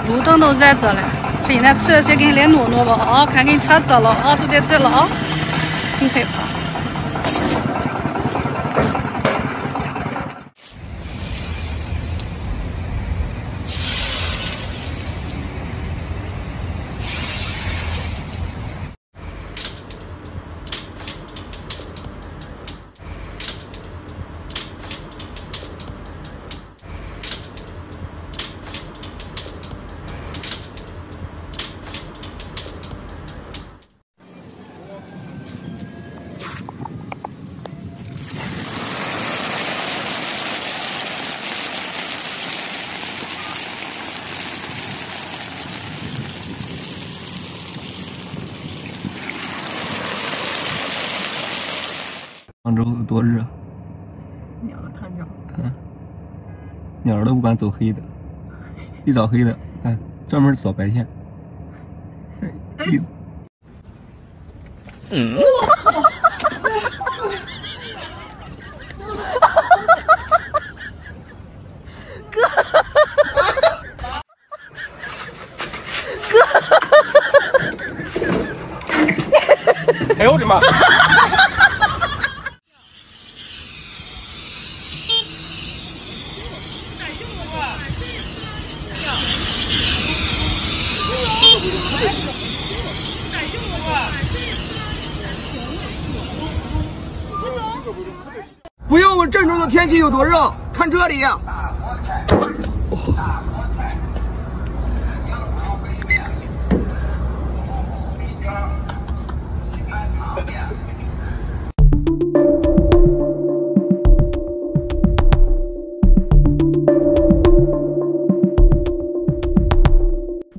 路灯都热着了。现在吃些给你来挪挪吧啊，看给你吃着了啊，就在这了啊，真害怕。 杭州有多热？鸟都看着。鸟儿都不敢走黑的，一早黑的，看专门扫白天。哎呦我的妈！不用问郑州的天气有多热，看这里。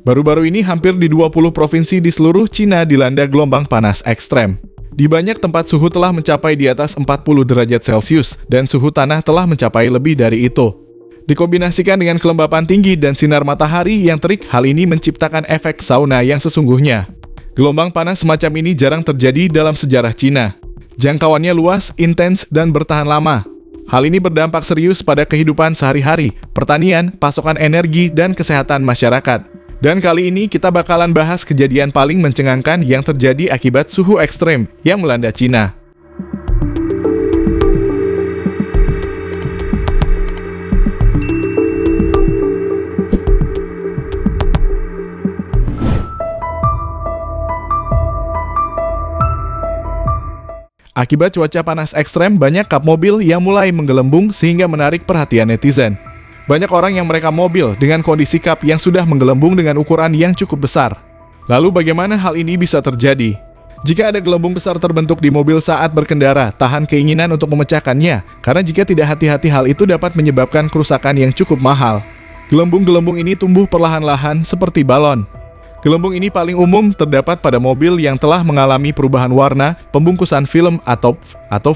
Baru-baru ini hampir di 20 provinsi di seluruh Cina dilanda gelombang panas ekstrem. Di banyak tempat suhu telah mencapai di atas 40 derajat Celcius dan suhu tanah telah mencapai lebih dari itu. Dikombinasikan dengan kelembapan tinggi dan sinar matahari yang terik, hal ini menciptakan efek sauna yang sesungguhnya. Gelombang panas semacam ini jarang terjadi dalam sejarah Cina. Jangkauannya luas, intens, dan bertahan lama. Hal ini berdampak serius pada kehidupan sehari-hari, pertanian, pasokan energi, dan kesehatan masyarakat. Dan kali ini kita bakalan bahas kejadian paling mencengangkan yang terjadi akibat suhu ekstrem yang melanda Cina. Akibat cuaca panas ekstrem, banyak kap mobil yang mulai menggelembung sehingga menarik perhatian netizen. Banyak orang yang merekam mobil dengan kondisi kap yang sudah menggelembung dengan ukuran yang cukup besar. Lalu bagaimana hal ini bisa terjadi? Jika ada gelembung besar terbentuk di mobil saat berkendara, tahan keinginan untuk memecahkannya, karena jika tidak hati-hati hal itu dapat menyebabkan kerusakan yang cukup mahal. Gelembung-gelembung ini tumbuh perlahan-lahan seperti balon. Gelembung ini paling umum terdapat pada mobil yang telah mengalami perubahan warna, pembungkusan film atau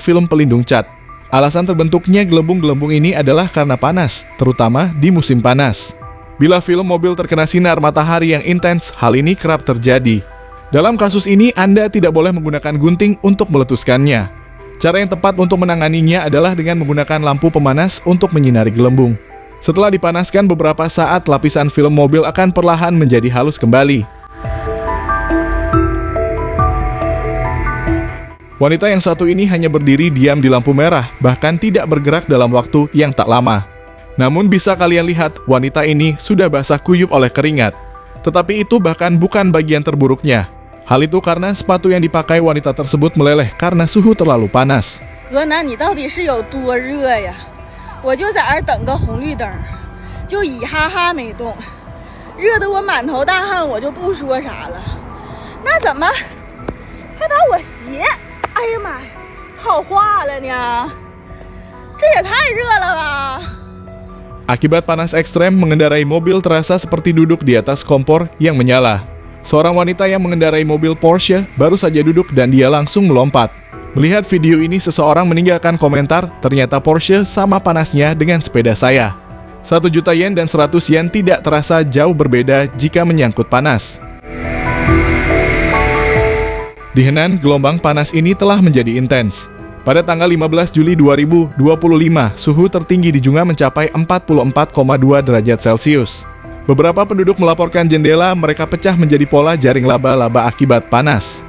film pelindung cat. Alasan terbentuknya gelembung-gelembung ini adalah karena panas, terutama di musim panas. Bila film mobil terkena sinar matahari yang intens, hal ini kerap terjadi. Dalam kasus ini, Anda tidak boleh menggunakan gunting untuk meletuskannya. Cara yang tepat untuk menanganinya adalah dengan menggunakan lampu pemanas untuk menyinari gelembung. Setelah dipanaskan beberapa saat, lapisan film mobil akan perlahan menjadi halus kembali. Wanita yang satu ini hanya berdiri diam di lampu merah, bahkan tidak bergerak dalam waktu yang tak lama. Namun bisa kalian lihat, wanita ini sudah basah kuyup oleh keringat. Tetapi itu bahkan bukan bagian terburuknya. Hal itu karena sepatu yang dipakai wanita tersebut meleleh karena suhu terlalu panas. 河南你到底是有多热呀？我就在这儿等个红绿灯，就一哈哈没动，热得我满头大汗，我就不说啥了。那怎么还把我鞋？ 哎呀妈呀，烤化了呢！这也太热了吧！ Akibat panas ekstrem, mengendarai mobil terasa seperti duduk di atas kompor yang menyala. Seorang wanita yang mengendarai mobil Porsche baru saja duduk dan dia langsung melompat. Melihat video ini, seseorang meninggalkan komentar, ternyata Porsche sama panasnya dengan sepeda saya. 1 juta yen dan 100 yen tidak terasa jauh berbeda jika menyangkut panas. Di Henan, gelombang panas ini telah menjadi intens. Pada tanggal 15 Juli 2025, suhu tertinggi di Junga mencapai 44,2 derajat Celcius. Beberapa penduduk melaporkan jendela mereka pecah menjadi pola jaring laba-laba akibat panas.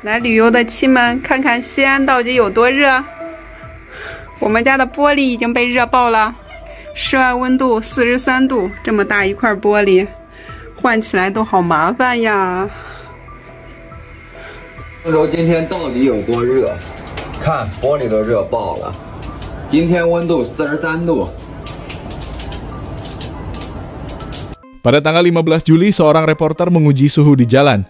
来旅游的亲们，看看西安到底有多热。我们家的玻璃已经被热爆了，室外温度43度，这么大一块玻璃，换起来都好麻烦呀。说说今天到底有多热？看玻璃都热爆了。今天温度43度。 Pada tanggal 15 Juli, seorang reporter menguji suhu di jalan.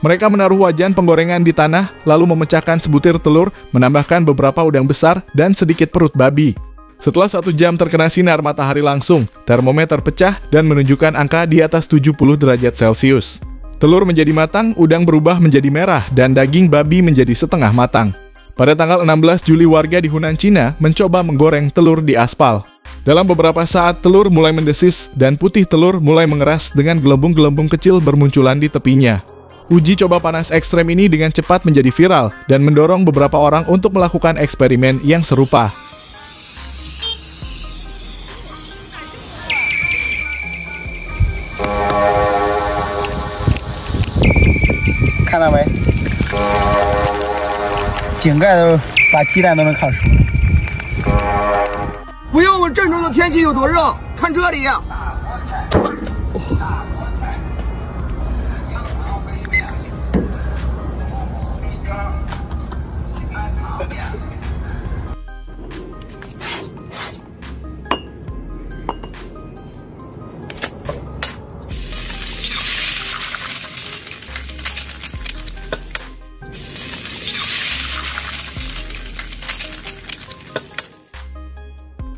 Mereka menaruh wajan penggorengan di tanah, lalu memecahkan sebutir telur, menambahkan beberapa udang besar, dan sedikit perut babi. Setelah 1 jam terkena sinar matahari langsung, termometer pecah dan menunjukkan angka di atas 70 derajat Celcius. Telur menjadi matang, udang berubah menjadi merah, dan daging babi menjadi setengah matang. Pada tanggal 16 Juli, warga di Hunan, Cina, mencoba menggoreng telur di aspal. Dalam beberapa saat, telur mulai mendesis, dan putih telur mulai mengeras dengan gelembung-gelembung kecil bermunculan di tepinya. Uji coba panas ekstrem ini dengan cepat menjadi viral dan mendorong beberapa orang untuk melakukan eksperimen yang serupa. Lihat没？井盖都把鸡蛋都能烤熟了。不用问郑州的天气有多热，看这里呀。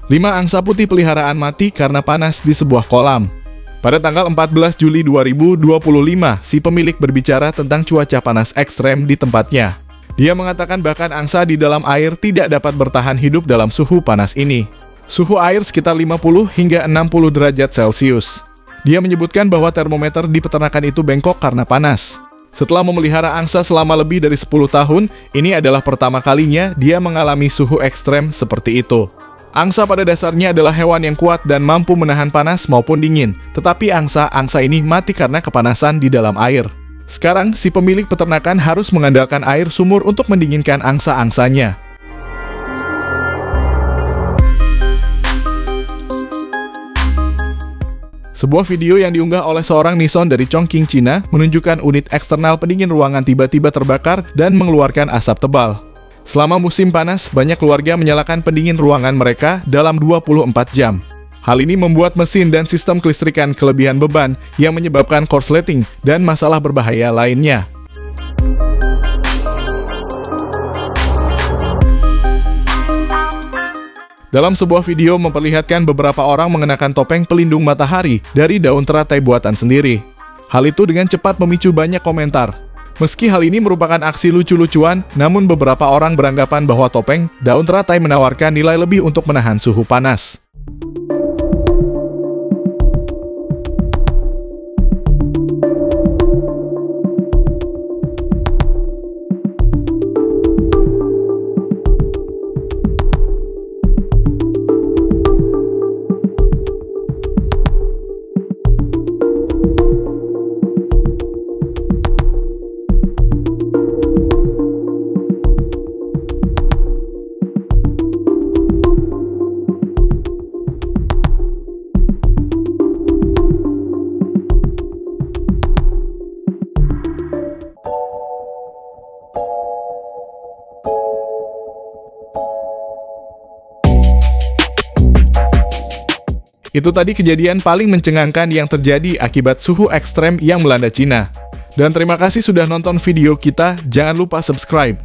5 angsa putih peliharaan mati karena panas di sebuah kolam. Pada tanggal 14 Juli 2025, si pemilik berbicara tentang cuaca panas ekstrem di tempatnya. Dia mengatakan bahkan angsa di dalam air tidak dapat bertahan hidup dalam suhu panas ini. Suhu air sekitar 50 hingga 60 derajat Celcius. Dia menyebutkan bahwa termometer di peternakan itu bengkok karena panas. Setelah memelihara angsa selama lebih dari 10 tahun, ini adalah pertama kalinya dia mengalami suhu ekstrem seperti itu. Angsa pada dasarnya adalah hewan yang kuat dan mampu menahan panas maupun dingin, tetapi angsa ini mati karena kepanasan di dalam air. Sekarang, si pemilik peternakan harus mengandalkan air sumur untuk mendinginkan angsa-angsanya. Sebuah video yang diunggah oleh seorang nison dari Chongqing, Cina, menunjukkan unit eksternal pendingin ruangan tiba-tiba terbakar dan mengeluarkan asap tebal. Selama musim panas, banyak keluarga menyalakan pendingin ruangan mereka dalam 24 jam. Hal ini membuat mesin dan sistem kelistrikan kelebihan beban yang menyebabkan korsleting dan masalah berbahaya lainnya. Dalam sebuah video memperlihatkan beberapa orang mengenakan topeng pelindung matahari dari daun teratai buatan sendiri. Hal itu dengan cepat memicu banyak komentar. Meski hal ini merupakan aksi lucu-lucuan, namun beberapa orang beranggapan bahwa topeng daun teratai menawarkan nilai lebih untuk menahan suhu panas. Itu tadi kejadian paling mencengangkan yang terjadi akibat suhu ekstrem yang melanda Cina. Dan terima kasih sudah nonton video kita, jangan lupa subscribe.